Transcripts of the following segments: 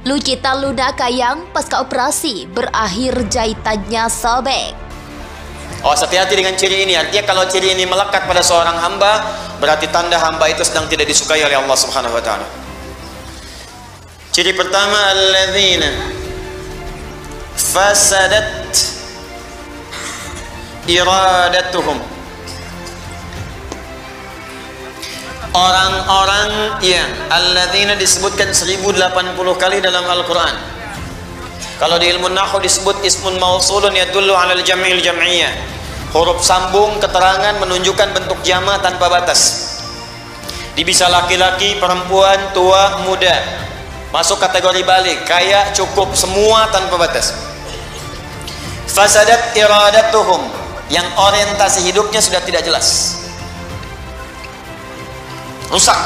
Lucitan lunak Kayang pasca operasi berakhir jahitannya sobek. Oh, hati-hati dengan ciri ini. Artinya kalau ciri ini melekat pada seorang hamba, berarti tanda hamba itu sedang tidak disukai oleh Allah Subhanahu wa taala. Ciri pertama, alladzina fasadat iradatuhum. Orang-orang yang alladzina disebutkan 1080 kali dalam Al-Quran. Kalau di ilmu nahwu disebut ismun mausulun yadullu 'alal jam'il jam'iyyah. Huruf sambung keterangan menunjukkan bentuk jama' tanpa batas. Bisa laki-laki, perempuan, tua, muda. Masuk kategori balik, kaya, cukup, semua tanpa batas. Fasadat iradatuhum, yang orientasi hidupnya sudah tidak jelas. Rusak.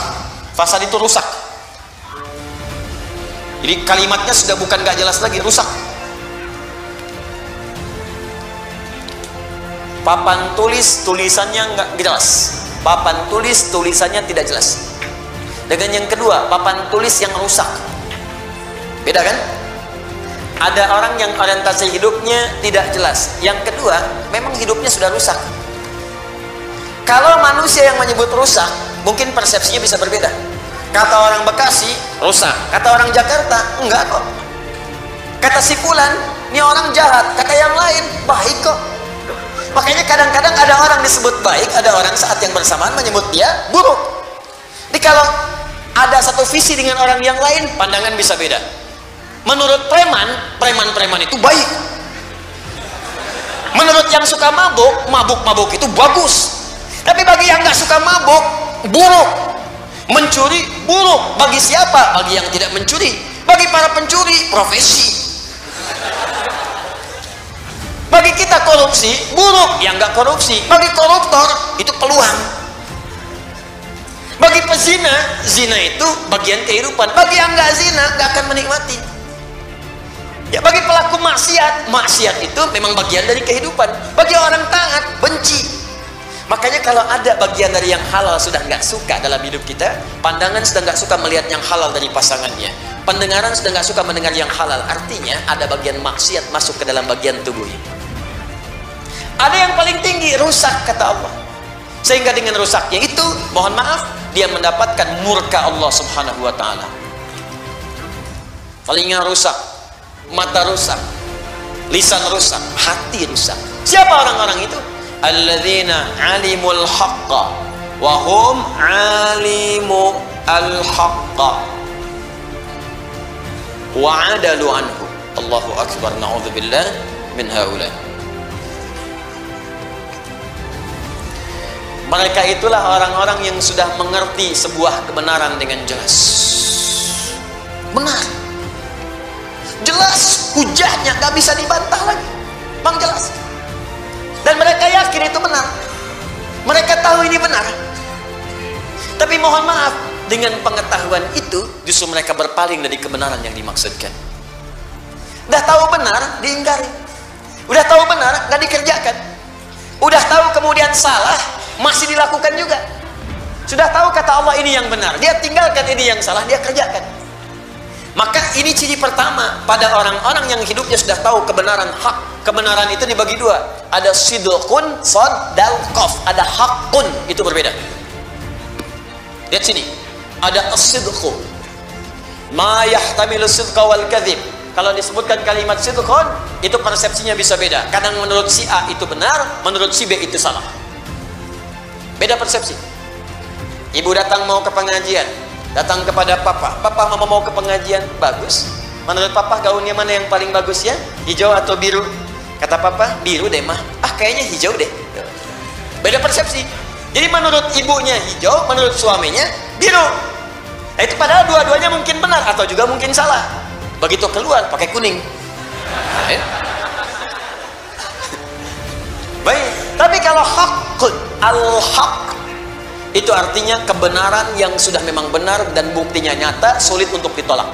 Fasad itu rusak. Jadi kalimatnya sudah bukan gak jelas lagi, rusak. Papan tulis, tulisannya nggak jelas. Papan tulis, tulisannya tidak jelas. Dengan yang kedua, papan tulis yang rusak. Beda kan? Ada orang yang orientasi hidupnya tidak jelas. Yang kedua, memang hidupnya sudah rusak. Kalau manusia yang menyebut rusak, mungkin persepsinya bisa berbeda. Kata orang Bekasi, rusak. Kata orang Jakarta, enggak kok. Kata si fulan, ini orang jahat. Kata yang lain, baik kok. Makanya kadang-kadang ada orang disebut baik, ada orang saat yang bersamaan menyebut dia buruk. Jadi kalau ada satu visi dengan orang yang lain, pandangan bisa beda. Menurut preman itu baik. Menurut yang suka mabuk itu bagus. Tapi bagi yang nggak suka mabuk, buruk. Mencuri, buruk. Bagi siapa? Bagi yang tidak mencuri. Bagi para pencuri, profesi. Bagi kita korupsi, buruk. Yang nggak korupsi. Bagi koruptor, itu peluang. Bagi pezina, zina itu bagian kehidupan. Bagi yang nggak zina, nggak akan menikmati. Ya, bagi pelaku maksiat, maksiat itu memang bagian dari kehidupan. Bagi orang taat, benci. Makanya kalau ada bagian dari yang halal sudah nggak suka dalam hidup kita, pandangan sudah nggak suka melihat yang halal dari pasangannya, pendengaran sudah nggak suka mendengar yang halal, artinya ada bagian maksiat masuk ke dalam bagian tubuh ini. Ada yang paling tinggi, rusak kata Allah. Sehingga dengan rusaknya itu, mohon maaf, dia mendapatkan murka Allah Subhanahu wa ta'ala. Telinga rusak, mata rusak, lisan rusak, hati rusak. Siapa orang-orang itu? Alladzina alimul haqqa wa hum alimu al-haqqa wa adalu anhu. Allahu akbar, na'udzubillah min haula. Mereka itulah orang-orang yang sudah mengerti sebuah kebenaran dengan jelas. Benar. Jelas, hujahnya gak bisa dibantah lagi. Bang jelas. Dan mereka yakin itu benar. Mereka tahu ini benar. Tapi mohon maaf, dengan pengetahuan itu justru mereka berpaling dari kebenaran yang dimaksudkan. Udah tahu benar, diingkari. Udah tahu benar, gak dikerjakan. Udah tahu kemudian salah, masih dilakukan juga. Sudah tahu kata Allah ini yang benar, dia tinggalkan ini yang salah, dia kerjakan. Maka ini ciri pertama pada orang-orang yang hidupnya sudah tahu kebenaran hak. Kebenaran itu dibagi dua. Ada sidqun, shad, dal, qaf. Ada haqqun, itu berbeda. Lihat sini. Ada as-sidqu. Ma yahtamilu sidqa wal kadhib. Kalau disebutkan kalimat sidqun, itu persepsinya bisa beda. Kadang menurut si A itu benar, menurut si B itu salah. Beda persepsi. Ibu datang mau ke pengajian, datang kepada papa, papa mama mau ke pengajian, bagus. Menurut papa gaunnya mana yang paling bagus ya? Hijau atau biru? Kata papa, biru deh mah. Ah kayaknya hijau deh. Beda persepsi. Jadi menurut ibunya hijau, menurut suaminya biru. Nah itu padahal dua-duanya mungkin benar atau juga mungkin salah. Begitu keluar pakai kuning. Baik, tapi kalau haqqun, al-haq, itu artinya kebenaran yang sudah memang benar dan buktinya nyata, sulit untuk ditolak.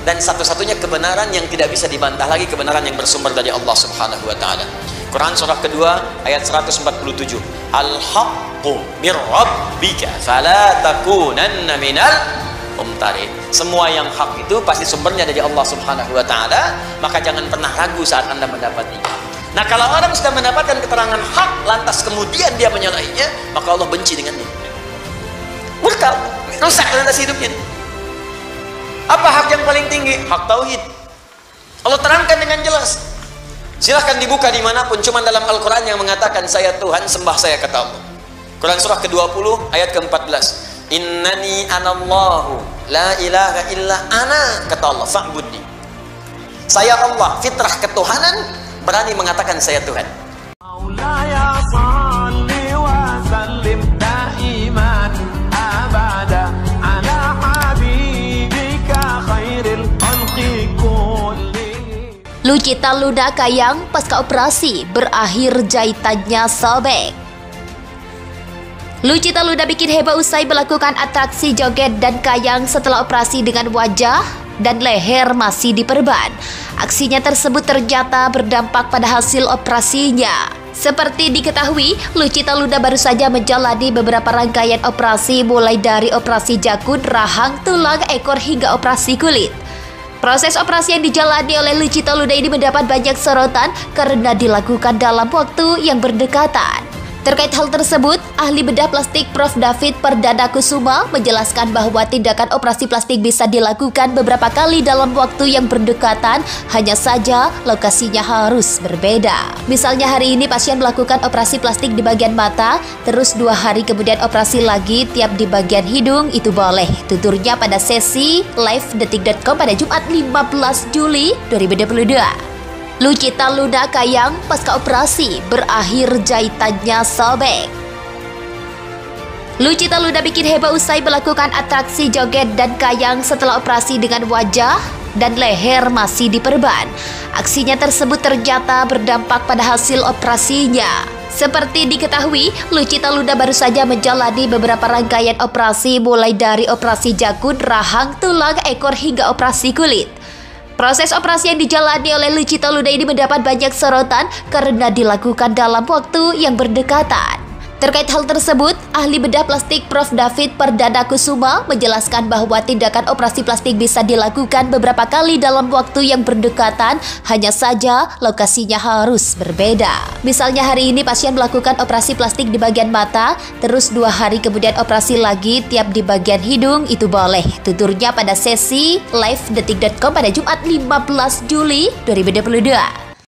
Dan satu-satunya kebenaran yang tidak bisa dibantah lagi, kebenaran yang bersumber dari Allah Subhanahu wa ta'ala. Quran surah kedua ayat 147. Al-haqqu mir rabbika fala takunanna minal Tarik. Semua yang hak itu pasti sumbernya dari Allah Subhanahu wa taala, maka jangan pernah ragu saat Anda mendapatinya. Nah, kalau orang sudah mendapatkan keterangan hak lantas kemudian dia menyalahinya, maka Allah benci dengan dia. Murka, rusak lantas hidupnya. Apa hak yang paling tinggi? Hak tauhid. Allah terangkan dengan jelas. Silahkan dibuka dimanapun, cuma dalam Al-Quran yang mengatakan saya Tuhan, sembah saya, kata Allah. Quran surah ke-20 ayat ke-14. Innani anallahu la ilaha illa ana, kata Allah, fa'budni. Saya Allah, fitrah ketuhanan, berani mengatakan saya Tuhan. Maulaya salli wa sallim daiman abada ala habibika khairil khalqi kulli. Lucita Luna Kayang pasca operasi berakhir jahitannya sobek. Lucita Luna bikin heboh usai melakukan atraksi joget dan kayang setelah operasi dengan wajah dan leher masih diperban. Aksinya tersebut ternyata berdampak pada hasil operasinya. Seperti diketahui, Lucita Luna baru saja menjalani beberapa rangkaian operasi mulai dari operasi jakun, rahang, tulang, ekor hingga operasi kulit. Proses operasi yang dijalani oleh Lucita Luna ini mendapat banyak sorotan karena dilakukan dalam waktu yang berdekatan. Terkait hal tersebut, ahli bedah plastik Prof. David Perdana Kusuma menjelaskan bahwa tindakan operasi plastik bisa dilakukan beberapa kali dalam waktu yang berdekatan, hanya saja lokasinya harus berbeda. Misalnya hari ini pasien melakukan operasi plastik di bagian mata, terus 2 hari kemudian operasi lagi tiap di bagian hidung, itu boleh. Tuturnya pada sesi live detik.com pada Jumat 15 Juli 2022. Lucita Luna Kayang pasca operasi berakhir jahitannya sobek. Lucita Luna bikin heboh usai melakukan atraksi joget dan kayang setelah operasi dengan wajah dan leher masih diperban. Aksinya tersebut ternyata berdampak pada hasil operasinya. Seperti diketahui, Lucita Luna baru saja menjalani beberapa rangkaian operasi mulai dari operasi jakun, rahang, tulang, ekor hingga operasi kulit. Proses operasi yang dijalani oleh Lucita Luna ini mendapat banyak sorotan karena dilakukan dalam waktu yang berdekatan. Terkait hal tersebut, ahli bedah plastik Prof. David Perdana Kusuma menjelaskan bahwa tindakan operasi plastik bisa dilakukan beberapa kali dalam waktu yang berdekatan, hanya saja lokasinya harus berbeda. Misalnya hari ini pasien melakukan operasi plastik di bagian mata, terus 2 hari kemudian operasi lagi tiap di bagian hidung, itu boleh. Tuturnya pada sesi live detik.com pada Jumat 15 Juli 2022.